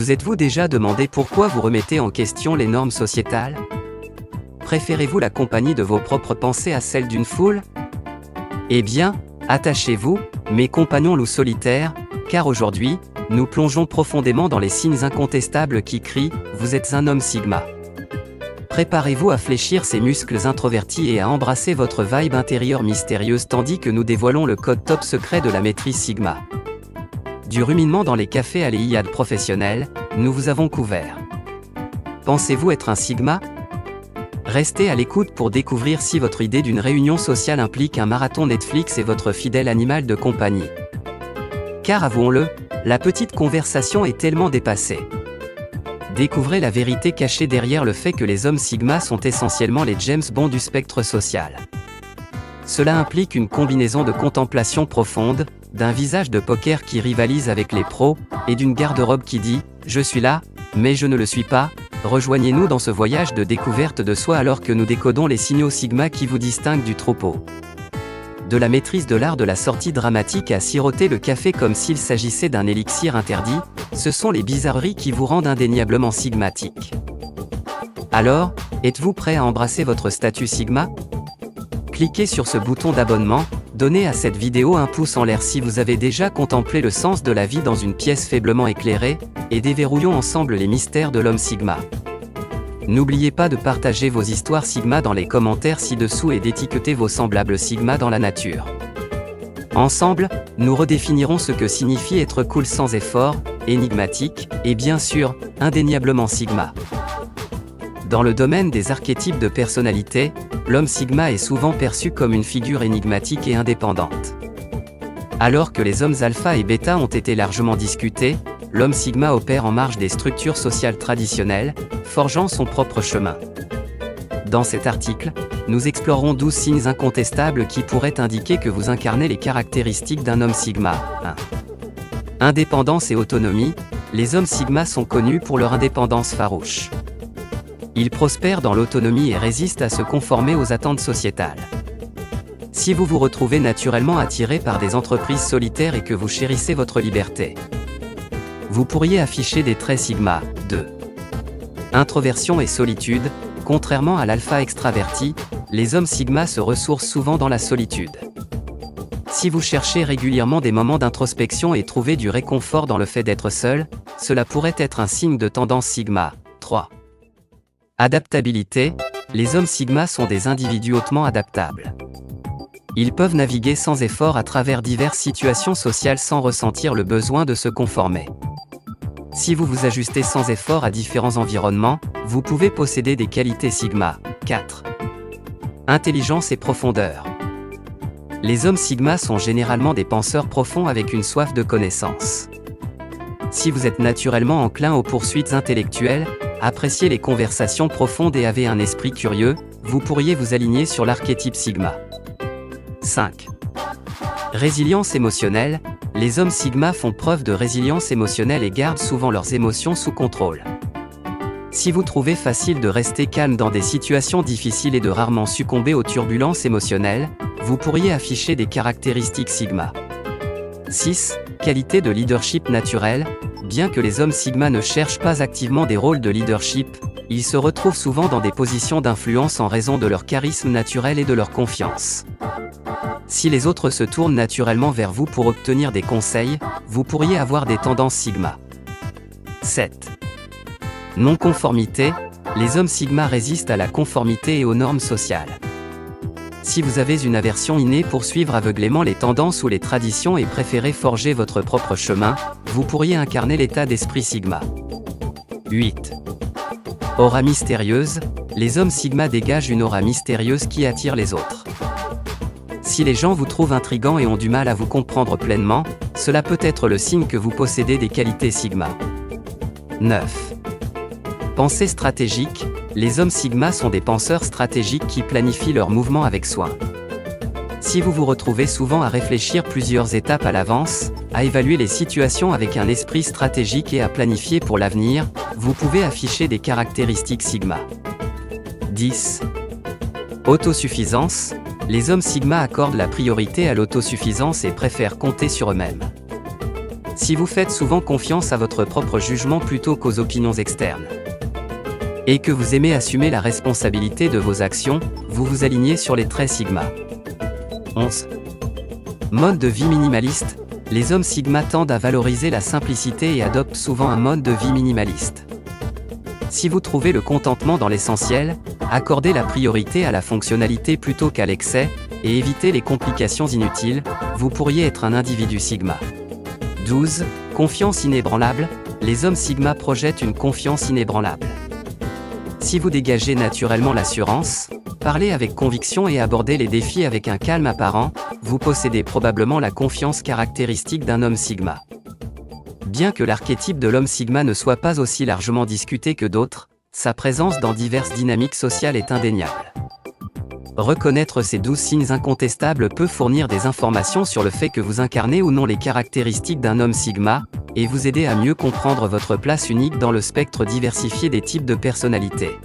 Vous êtes-vous déjà demandé pourquoi vous remettez en question les normes sociétales? Préférez-vous la compagnie de vos propres pensées à celle d'une foule? Eh bien, attachez-vous, mes compagnons loups solitaires, car aujourd'hui, nous plongeons profondément dans les signes incontestables qui crient « Vous êtes un homme Sigma ». Préparez-vous à fléchir ces muscles introvertis et à embrasser votre vibe intérieure mystérieuse tandis que nous dévoilons le code top secret de la maîtrise Sigma. Du ruminement dans les cafés à l'Iliade professionnelle, nous vous avons couvert. Pensez-vous être un Sigma? Restez à l'écoute pour découvrir si votre idée d'une réunion sociale implique un marathon Netflix et votre fidèle animal de compagnie. Car avouons-le, la petite conversation est tellement dépassée. Découvrez la vérité cachée derrière le fait que les hommes Sigma sont essentiellement les James Bond du spectre social. Cela implique une combinaison de contemplation profonde, d'un visage de poker qui rivalise avec les pros, et d'une garde-robe qui dit « Je suis là, mais je ne le suis pas ». Rejoignez-nous dans ce voyage de découverte de soi alors que nous décodons les signaux Sigma qui vous distinguent du troupeau. De la maîtrise de l'art de la sortie dramatique à siroter le café comme s'il s'agissait d'un élixir interdit, ce sont les bizarreries qui vous rendent indéniablement sigmatique. Alors, êtes-vous prêt à embrasser votre statut Sigma? Cliquez sur ce bouton d'abonnement, donnez à cette vidéo un pouce en l'air si vous avez déjà contemplé le sens de la vie dans une pièce faiblement éclairée, et déverrouillons ensemble les mystères de l'homme Sigma. N'oubliez pas de partager vos histoires Sigma dans les commentaires ci-dessous et d'étiqueter vos semblables Sigma dans la nature. Ensemble, nous redéfinirons ce que signifie être cool sans effort, énigmatique, et bien sûr, indéniablement Sigma. Dans le domaine des archétypes de personnalité, l'homme Sigma est souvent perçu comme une figure énigmatique et indépendante. Alors que les hommes alpha et bêta ont été largement discutés, l'homme Sigma opère en marge des structures sociales traditionnelles, forgeant son propre chemin. Dans cet article, nous explorerons 12 signes incontestables qui pourraient indiquer que vous incarnez les caractéristiques d'un homme Sigma. 1. Indépendance et autonomie, les hommes Sigma sont connus pour leur indépendance farouche. Ils prospèrent dans l'autonomie et résistent à se conformer aux attentes sociétales. Si vous vous retrouvez naturellement attiré par des entreprises solitaires et que vous chérissez votre liberté, vous pourriez afficher des traits Sigma. 2. Introversion et solitude, contrairement à l'alpha extraverti, les hommes Sigma se ressourcent souvent dans la solitude. Si vous cherchez régulièrement des moments d'introspection et trouvez du réconfort dans le fait d'être seul, cela pourrait être un signe de tendance Sigma. 3. Adaptabilité, les hommes Sigma sont des individus hautement adaptables. Ils peuvent naviguer sans effort à travers diverses situations sociales sans ressentir le besoin de se conformer. Si vous vous ajustez sans effort à différents environnements, vous pouvez posséder des qualités Sigma. 4. Intelligence et profondeur. Les hommes Sigma sont généralement des penseurs profonds avec une soif de connaissance. Si vous êtes naturellement enclin aux poursuites intellectuelles, appréciez les conversations profondes et avez un esprit curieux, vous pourriez vous aligner sur l'archétype Sigma. 5. Résilience émotionnelle, les hommes Sigma font preuve de résilience émotionnelle et gardent souvent leurs émotions sous contrôle. Si vous trouvez facile de rester calme dans des situations difficiles et de rarement succomber aux turbulences émotionnelles, vous pourriez afficher des caractéristiques Sigma. 6. Qualité de leadership naturel, bien que les hommes Sigma ne cherchent pas activement des rôles de leadership, ils se retrouvent souvent dans des positions d'influence en raison de leur charisme naturel et de leur confiance. Si les autres se tournent naturellement vers vous pour obtenir des conseils, vous pourriez avoir des tendances Sigma. 7. Non-conformité, les hommes Sigma résistent à la conformité et aux normes sociales. Si vous avez une aversion innée pour suivre aveuglément les tendances ou les traditions et préférez forger votre propre chemin, vous pourriez incarner l'état d'esprit Sigma. 8. Aura mystérieuse, les hommes Sigma dégagent une aura mystérieuse qui attire les autres. Si les gens vous trouvent intrigant et ont du mal à vous comprendre pleinement, cela peut être le signe que vous possédez des qualités Sigma. 9. Pensée stratégique, les hommes Sigma sont des penseurs stratégiques qui planifient leurs mouvements avec soin. Si vous vous retrouvez souvent à réfléchir plusieurs étapes à l'avance, à évaluer les situations avec un esprit stratégique et à planifier pour l'avenir, vous pouvez afficher des caractéristiques Sigma. 10. Autosuffisance, les hommes Sigma accordent la priorité à l'autosuffisance et préfèrent compter sur eux-mêmes. Si vous faites souvent confiance à votre propre jugement plutôt qu'aux opinions externes, et que vous aimez assumer la responsabilité de vos actions, vous vous alignez sur les traits Sigma. 11. Mode de vie minimaliste. Les hommes Sigma tendent à valoriser la simplicité et adoptent souvent un mode de vie minimaliste. Si vous trouvez le contentement dans l'essentiel, accordez la priorité à la fonctionnalité plutôt qu'à l'excès, et évitez les complications inutiles, vous pourriez être un individu Sigma. 12. Confiance inébranlable. Les hommes Sigma projettent une confiance inébranlable. Si vous dégagez naturellement l'assurance, parlez avec conviction et abordez les défis avec un calme apparent, vous possédez probablement la confiance caractéristique d'un homme Sigma. Bien que l'archétype de l'homme Sigma ne soit pas aussi largement discuté que d'autres, sa présence dans diverses dynamiques sociales est indéniable. Reconnaître ces 12 signes incontestables peut fournir des informations sur le fait que vous incarnez ou non les caractéristiques d'un homme Sigma, et vous aider à mieux comprendre votre place unique dans le spectre diversifié des types de personnalités.